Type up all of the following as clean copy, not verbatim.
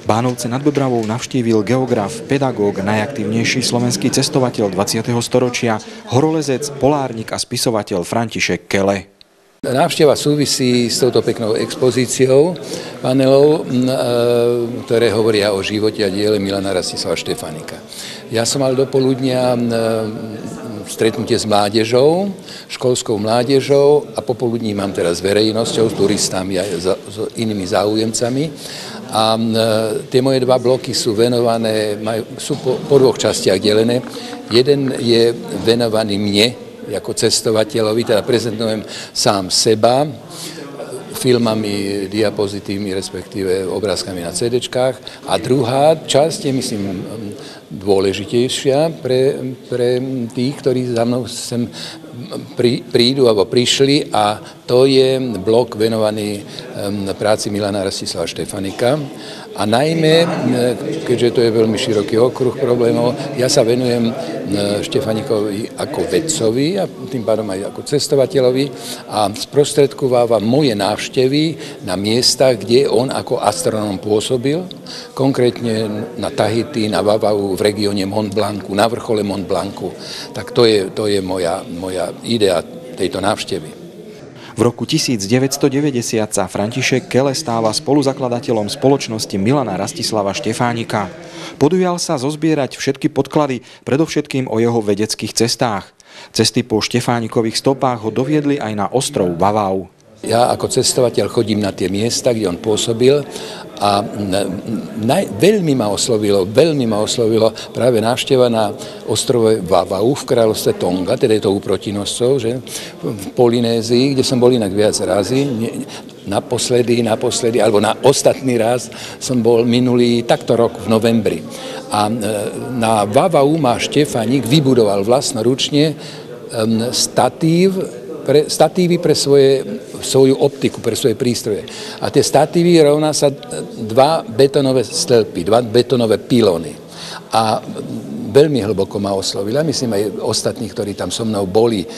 Bánovce nad Bebravou navštívil geograf, pedagóg, najaktívnejší slovenský cestovateľ 20. storočia, horolezec, polárnik a spisovateľ František Kele. Návšteva súvisí s touto peknou expozíciou panelov, ktoré hovoria o živote a diele Milana Rastislava Štefánika. Ja som mal do poludnia stretnutie s mládežou, školskou mládežou a popoludní mám teraz verejnosťou, s turistami a s inými záujemcami. A tie moje dva bloky sú venované, sú po dvoch častiach delené. Jeden je venovaný mne, ako cestovateľovi, teda prezentujem sám seba, filmami, diapozitívmi, respektíve obrázkami na CD-čkách. A druhá časť je, myslím, dôležitejšia pre tých, ktorí za mnou sem prídu alebo prišli, a to je blok venovaný práci Milana Rastislava Štefánika. A najmä, keďže to je veľmi široký okruh problémov, ja sa venujem Štefánikovi ako vedcovi a tým pádom aj ako cestovateľovi a sprostredkovávam moje návštevy na miestach, kde on ako astronóm pôsobil, konkrétne na Tahiti, na Vavau, v regióne Mont Blancu, na vrchole Mont Blancu. Tak to je moja idea tejto návštevy. V roku 1990 sa František Kele stáva spoluzakladateľom spoločnosti Milana Rastislava Štefánika. Podujal sa zozbierať všetky podklady, predovšetkým o jeho vedeckých cestách. Cesty po Štefánikových stopách ho doviedli aj na ostrov Vavau. Ja ako cestovateľ chodím na tie miesta, kde on pôsobil, a veľmi ma oslovilo práve návšteva na ostrove Vavau v kráľovstve Tonga, teda je to u protinoscov, že v Polynézii, kde som bol inak viac razy. Naposledy, alebo na ostatný raz som bol minulý takto rok v novembri. A na Vavau má Štefánik vybudoval vlastnoručne statívy pre svoju optiku, pre svoje prístroje. A tie statívy rovná sa dva betonové stĺpy, dva betonové pilóny. A veľmi hlboko ma oslovila, myslím aj ostatní, ktorí tam so mnou boli.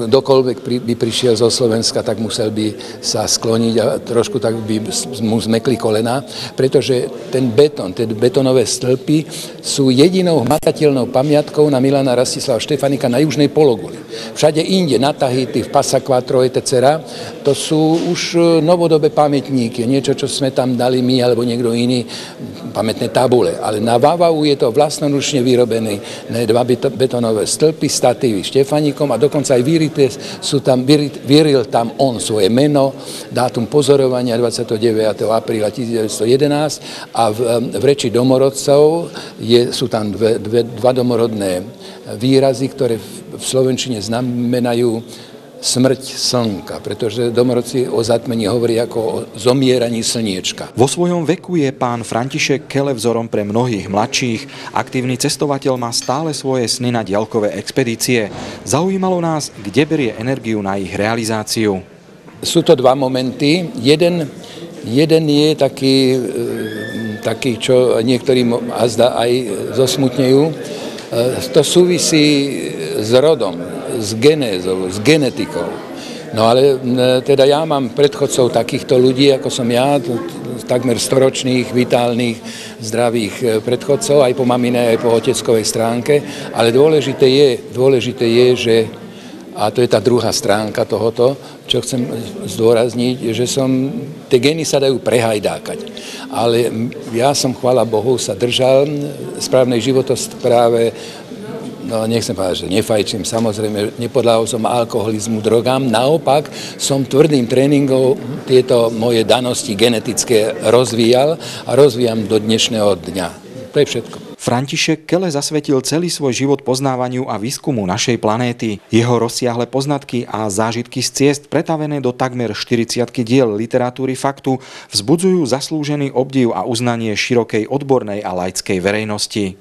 Kdokoľvek by prišiel zo Slovenska, tak musel by sa skloniť a trošku tak by mu zmekli kolená, pretože ten betón, tie betonové stĺpy sú jedinou hmatateľnou pamiatkou na Milana Rastislava Štefánika na južnej pologuli. Všade inde, na Tahiti, v Passa Quattro etc., to sú už novodobé pamätníky, niečo, čo sme tam dali my alebo niekto iný, pamätné tabule. Ale na Vavau je to vlastnoručne vyrobené dva betonové stĺpy, statívy Štefánikom a dokonca aj vyril tam on svoje meno, dátum pozorovania 29. apríla 1911 a v reči domorodcov sú tam dva domorodné výrazy, ktoré v slovenčine znamenajú smrť slnka, pretože domorodci o zatmení hovorí ako o zomieraní slniečka. Vo svojom veku je pán František Kele vzorom pre mnohých mladších. Aktívny cestovateľ má stále svoje sny na diaľkové expedície. Zaujímalo nás, kde berie energiu na ich realizáciu. Sú to dva momenty. Jeden je taký, čo niektorým azda aj zosmutnejú. To súvisí s rodom, s genézou, s genetikou. No ale teda ja mám predchodcov takýchto ľudí, ako som ja, takmer storočných, vitálnych, zdravých predchodcov, aj po maminej, aj po oteckovej stránke. Ale dôležité je, že, a to je tá druhá stránka tohoto, čo chcem zdôrazniť, že tie gény sa dajú prehajdákať. Ale ja som, chvála Bohu, sa držal správnej životospráve. No, nechcem povedať, že nefajčím, samozrejme, nepodľahol som alkoholizmu, drogám. Naopak som tvrdým tréningom tieto moje danosti genetické rozvíjal a rozvíjam do dnešného dňa. To je všetko. František Kele zasvetil celý svoj život poznávaniu a výskumu našej planéty. Jeho rozsiahle poznatky a zážitky z ciest, pretavené do takmer 40 diel literatúry faktu, vzbudzujú zaslúžený obdiv a uznanie širokej odbornej a laickej verejnosti.